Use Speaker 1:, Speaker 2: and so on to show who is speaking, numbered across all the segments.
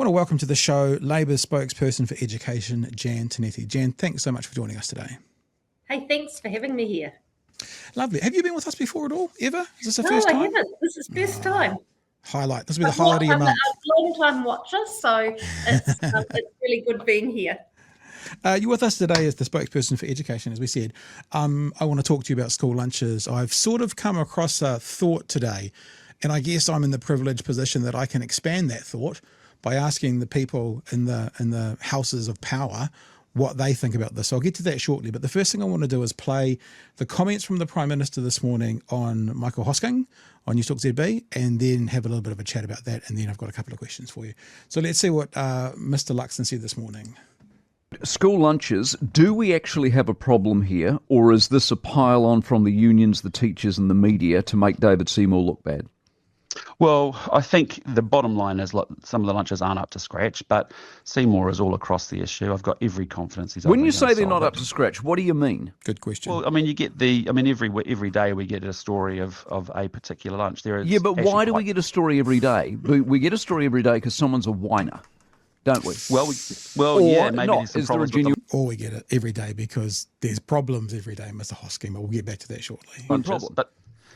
Speaker 1: want to welcome to the show Labour's spokesperson for education, Jan Tinetti. Jan, thanks so much for joining us today.
Speaker 2: Hey, thanks for having me here.
Speaker 1: Lovely. Have you been with us before at all, ever? Is this the
Speaker 2: No,
Speaker 1: first time?
Speaker 2: I haven't. This is first time.
Speaker 1: Highlight. This will be the highlight of your month.
Speaker 2: I'm a long-time watcher, so it's really good being here.
Speaker 1: You're with us today as the spokesperson for education, as we said. I want to talk to you about school lunches. I've sort of come across a thought today, and I guess I'm in the privileged position that I can expand that thought by asking the people in the houses of power what they think about this. So I'll get to that shortly. But the first thing I want to do is play the comments from the Prime Minister this morning on Michael Hosking on Newstalk ZB, and then have a little bit of a chat about that. And then I've got a couple of questions for you. So let's see what Mr. Luxon said this morning.
Speaker 3: School lunches, do we actually have a problem here, or is this a pile-on from the unions, the teachers and the media to make David Seymour look bad?
Speaker 4: Well, I think the bottom line is some of the lunches aren't up to scratch, but Seymour is all across the issue. I've got every confidence he's.
Speaker 3: When you say they're not up to scratch, what do you mean?
Speaker 1: Good question.
Speaker 4: Well, I mean, you get every day we get a story of a particular lunch.
Speaker 3: Yeah, but why do we get a story every day? We get a story every day because someone's a whiner, don't we?
Speaker 4: Yeah, maybe
Speaker 3: not.
Speaker 4: There's some
Speaker 3: is there a
Speaker 4: problems with
Speaker 3: genuine...
Speaker 1: Or we get it every day because there's problems every day, Mr. Hosking, but we'll get back to that shortly.
Speaker 4: lunches,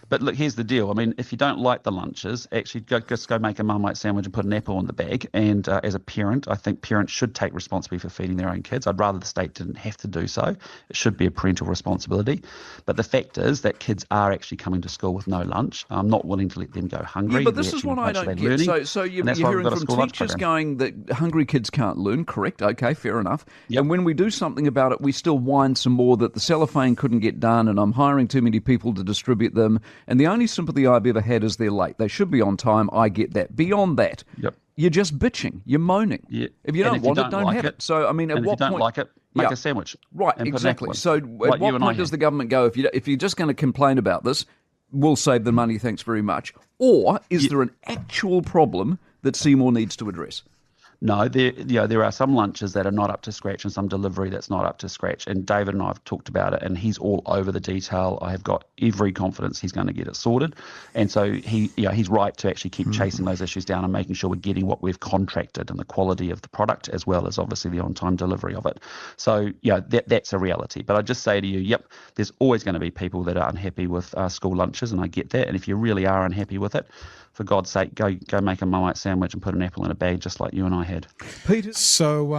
Speaker 4: But look, here's the deal. I mean, if you don't like the lunches, actually just go make a marmite sandwich and put an apple in the bag. And as a parent, I think parents should take responsibility for feeding their own kids. I'd rather the state didn't have to do so. It should be a parental responsibility. But the fact is that kids are actually coming to school with no lunch. I'm not willing to let them go hungry.
Speaker 3: Yeah, but this is what I don't get. So you're hearing from teachers going that hungry kids can't learn, correct? Okay, fair enough. Yep. And when we do something about it, we still whine some more that the cellophane couldn't get done and I'm hiring too many people to distribute them. And the only sympathy I've ever had is they're late. They should be on time. I get that. Beyond that, you're just bitching. You're moaning.
Speaker 4: Yeah.
Speaker 3: If you don't want it, don't have it. So, I mean, at what point...
Speaker 4: if you don't like it, make a sandwich.
Speaker 3: Right, exactly. So at what point does the government go, if you're just going to complain about this, we'll save the money, thanks very much? Or is there an actual problem that Seymour needs to address?
Speaker 4: No, there are some lunches that are not up to scratch and some delivery that's not up to scratch. And David and I have talked about it, and he's all over the detail. I have got every confidence he's going to get it sorted. And so he's right to actually keep chasing those issues down and making sure we're getting what we've contracted and the quality of the product, as well as obviously the on-time delivery of it. So that's a reality. But I just say to you, there's always going to be people that are unhappy with school lunches, and I get that. And if you really are unhappy with it, for God's sake, go make a marmite sandwich and put an apple in a bag, just like you and I had.
Speaker 1: Peter, so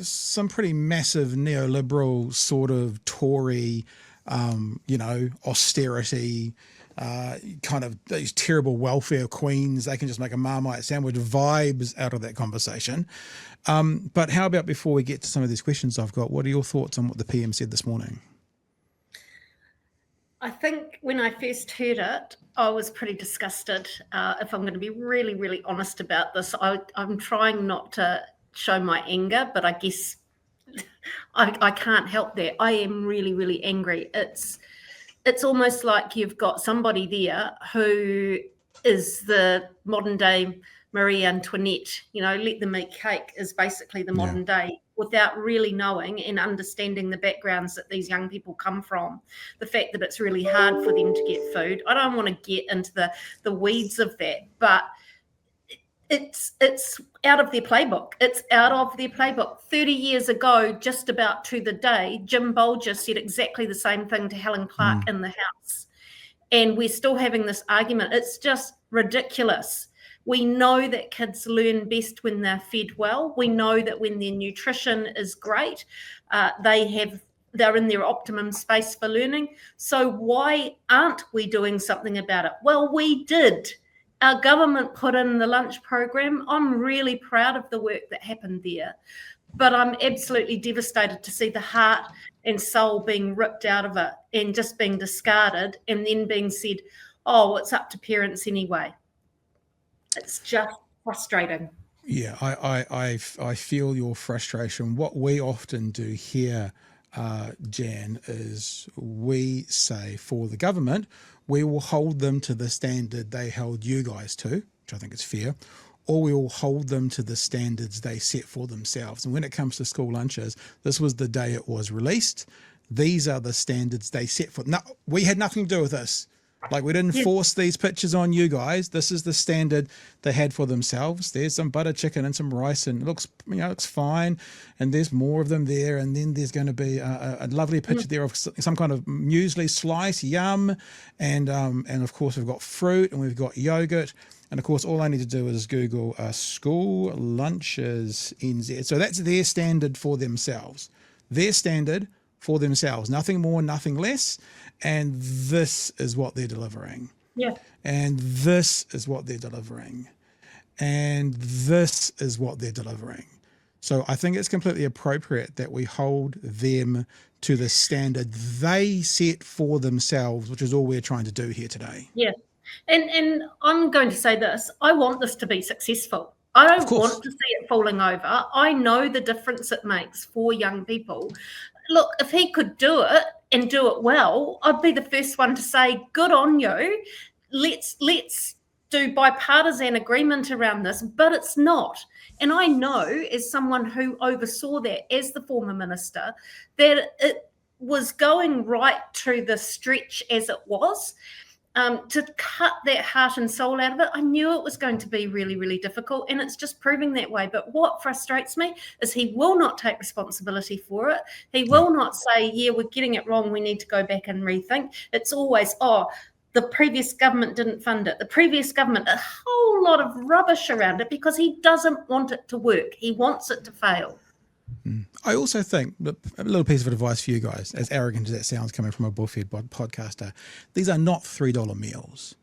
Speaker 1: some pretty massive neoliberal sort of Tory, austerity, kind of these terrible welfare queens. They can just make a marmite sandwich vibes out of that conversation. But how about before we get to some of these questions I've got, what are your thoughts on what the PM said this morning?
Speaker 2: I think when I first heard it, I was pretty disgusted. If I'm going to be really, really honest about this, I'm trying not to show my anger, but I guess I can't help that. I am really, really angry. It's almost like you've got somebody there who is the modern day Marie Antoinette. Let them eat cake is basically the modern day, without really knowing and understanding the backgrounds that these young people come from. The fact that it's really hard for them to get food. I don't want to get into the weeds of that, but it's out of their playbook. It's out of their playbook. 30 years ago, just about to the day, Jim Bolger said exactly the same thing to Helen Clark in the House. And we're still having this argument. It's just ridiculous. We know that kids learn best when they're fed well. We know that when their nutrition is great, they're in their optimum space for learning. So why aren't we doing something about it? Well, we did. Our government put in the lunch program. I'm really proud of the work that happened there. But I'm absolutely devastated to see the heart and soul being ripped out of it and just being discarded and then being said, oh, it's up to parents anyway. It's just frustrating.
Speaker 1: Yeah, I feel your frustration. What we often do here, Jan, is we say for the government, we will hold them to the standard they held you guys to, which I think is fair, or we will hold them to the standards they set for themselves. And when it comes to school lunches, this was the day it was released. These are the standards they set for. No, we had nothing to do with this. Like, we didn't force these pictures on you guys. This is the standard they had for themselves. There's some butter chicken and some rice, and it looks, looks fine. And there's more of them there. And then there's going to be a lovely picture there of some kind of muesli slice, yum. And of course, we've got fruit and we've got yogurt. And of course, all I need to do is Google school lunches NZ. So that's their standard for themselves. Their standard for themselves. Nothing more, nothing less. And this is what they're delivering.
Speaker 2: Yeah.
Speaker 1: And this is what they're delivering. And this is what they're delivering. So I think it's completely appropriate that we hold them to the standard they set for themselves, which is all we're trying to do here today.
Speaker 2: Yeah. And I'm going to say this. I want this to be successful. I don't want to see it falling over. I know the difference it makes for young people. Look, if he could do it and do it well, I'd be the first one to say, good on you. Let's do bipartisan agreement around this, but it's not. And I know, as someone who oversaw that as the former minister, that it was going right to the stretch as it was. To cut that heart and soul out of it, I knew it was going to be really, really difficult, and it's just proving that way. But what frustrates me is he will not take responsibility for it. He will not say, yeah, we're getting it wrong, we need to go back and rethink. It's always, the previous government didn't fund it. The previous government, a whole lot of rubbish around it because he doesn't want it to work. He wants it to fail.
Speaker 1: I also think, a little piece of advice for you guys, as arrogant as that sounds coming from a bullfed podcaster, these are not $3 meals,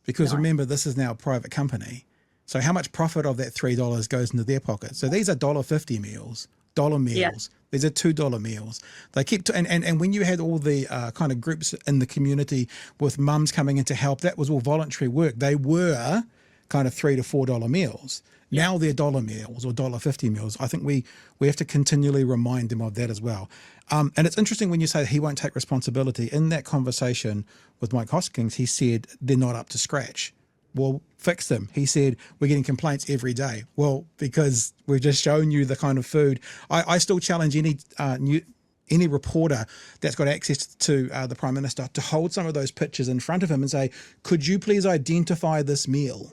Speaker 1: because remember, this is now a private company. So how much profit of that $3 goes into their pocket? So these are $1.50 meals, dollar meals. Yeah. These are $2 meals. They keep, and when you had all the kind of groups in the community with mums coming in to help, that was all voluntary work. They were kind of $3 to $4 meals. Now they're dollar meals or $1.50 meals. I think we have to continually remind them of that as well. And it's interesting when you say he won't take responsibility. In that conversation with Mike Hosking, he said they're not up to scratch. Well, fix them. He said we're getting complaints every day. Well, because we've just shown you the kind of food. I still challenge any reporter that's got access to the Prime Minister to hold some of those pictures in front of him and say, could you please identify this meal?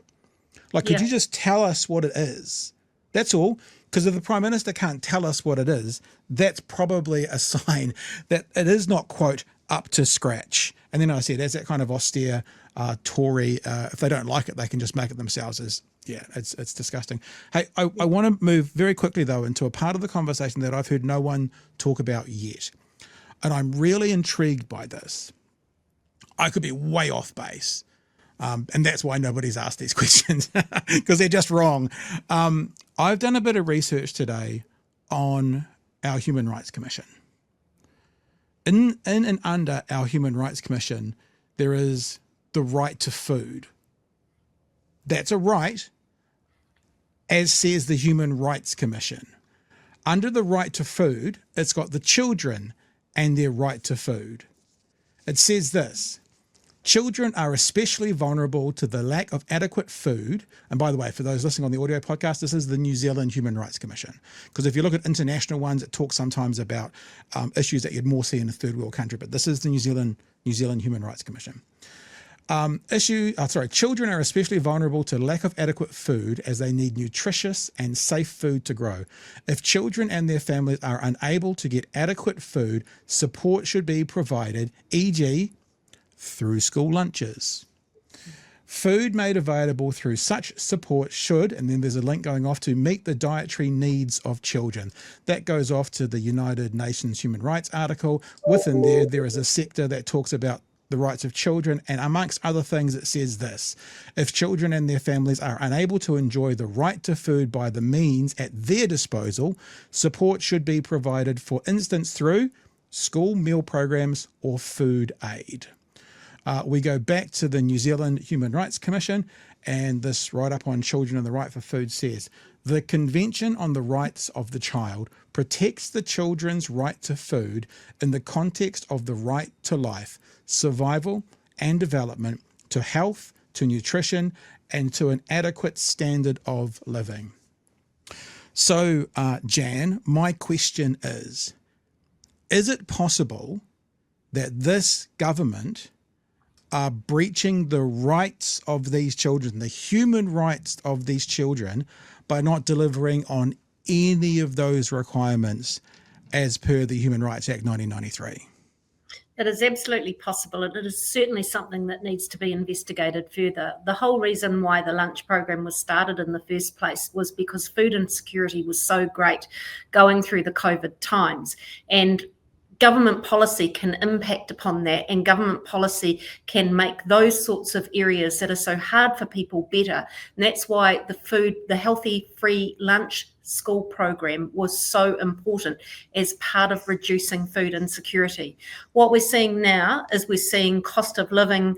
Speaker 1: Like, could you just tell us what it is? That's all. Because if the Prime Minister can't tell us what it is, that's probably a sign that it is not, quote, up to scratch. And then I said, as that kind of austere Tory, if they don't like it, they can just make it themselves. It's disgusting. Hey, I want to move very quickly, though, into a part of the conversation that I've heard no one talk about yet. And I'm really intrigued by this. I could be way off base. And that's why nobody's asked these questions, because they're just wrong. I've done a bit of research today on our Human Rights Commission. In and under our Human Rights Commission, there is the right to food. That's a right, as says the Human Rights Commission. Under the right to food, it's got the children and their right to food. It says this: children are especially vulnerable to the lack of adequate food. And by the way, for those listening on the audio podcast, this is the New Zealand Human Rights Commission. Because if you look at international ones, it talks sometimes about issues that you'd more see in a third world country. But this is the New Zealand Human Rights Commission. Children are especially vulnerable to lack of adequate food as they need nutritious and safe food to grow. If children and their families are unable to get adequate food, support should be provided, e.g., through school lunches. Food made available through such support should, and then there's a link going off to meet the dietary needs of children. That goes off to the United Nations Human Rights article. Within there is a sector that talks about the rights of children, and amongst other things it says this: if children and their families are unable to enjoy the right to food by the means at their disposal, support should be provided, for instance through school meal programs or food aid. We go back to the New Zealand Human Rights Commission, and this write-up on children and the right for food says, the Convention on the Rights of the Child protects the children's right to food in the context of the right to life, survival and development, to health, to nutrition, and to an adequate standard of living. So, Jan, my question is it possible that this government are breaching the rights of these children, the human rights of these children, by not delivering on any of those requirements as per the Human Rights Act 1993?
Speaker 2: It is absolutely possible, and it is certainly something that needs to be investigated further. The whole reason why the lunch program was started in the first place was because food insecurity was so great going through the COVID times, and government policy can impact upon that, and government policy can make those sorts of areas that are so hard for people better. And that's why the healthy free lunch school program was so important as part of reducing food insecurity. What we're seeing now is we're seeing cost of living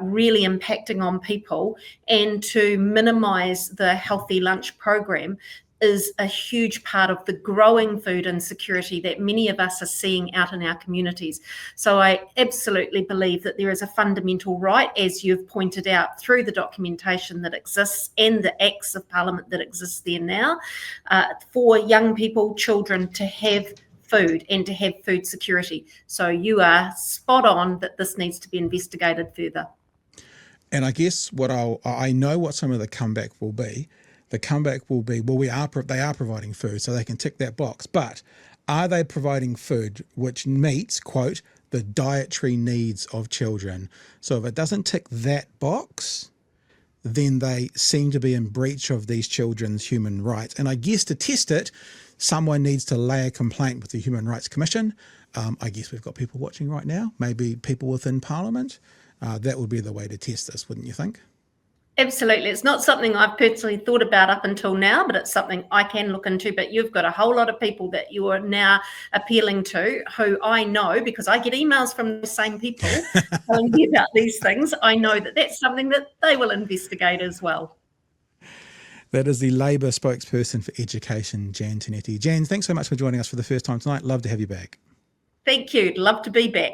Speaker 2: really impacting on people, and to minimise the healthy lunch program is a huge part of the growing food insecurity that many of us are seeing out in our communities. So I absolutely believe that there is a fundamental right, as you've pointed out, through the documentation that exists and the acts of Parliament that exist there now, for young people, children, to have food and to have food security. So you are spot on that this needs to be investigated further.
Speaker 1: And I guess I know what some of the comeback will be. The comeback will be, well, they are providing food, so they can tick that box. But are they providing food which meets, quote, the dietary needs of children? So if it doesn't tick that box, then they seem to be in breach of these children's human rights. And I guess to test it, someone needs to lay a complaint with the Human Rights Commission. I guess we've got people watching right now, maybe people within Parliament. That would be the way to test this, wouldn't you think?
Speaker 2: Absolutely. It's not something I've personally thought about up until now, but it's something I can look into. But you've got a whole lot of people that you are now appealing to, who I know, because I get emails from the same people telling me about these things. I know that that's something that they will investigate as well.
Speaker 1: That is the Labour spokesperson for education, Jan Tinetti. Jan, thanks so much for joining us for the first time tonight. Love to have you back.
Speaker 2: Thank you. Love to be back.